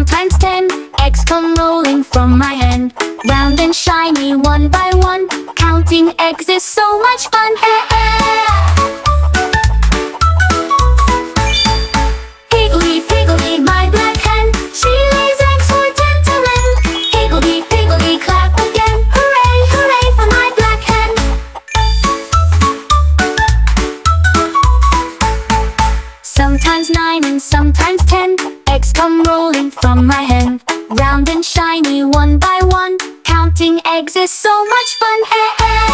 sometimes 10. Eggs come rolling from my hen, round and shiny one by one. Counting eggs is so much fun. Higgledy Piggledy, my black hen, she lays eggs for gentlemen. Higgledy Piggledy, clap again. Hooray, hooray for my black hen. Sometimes 9 and sometimes 10. Eggs come rolling from my hen, round and shiny one by one. Counting eggs is so much fun.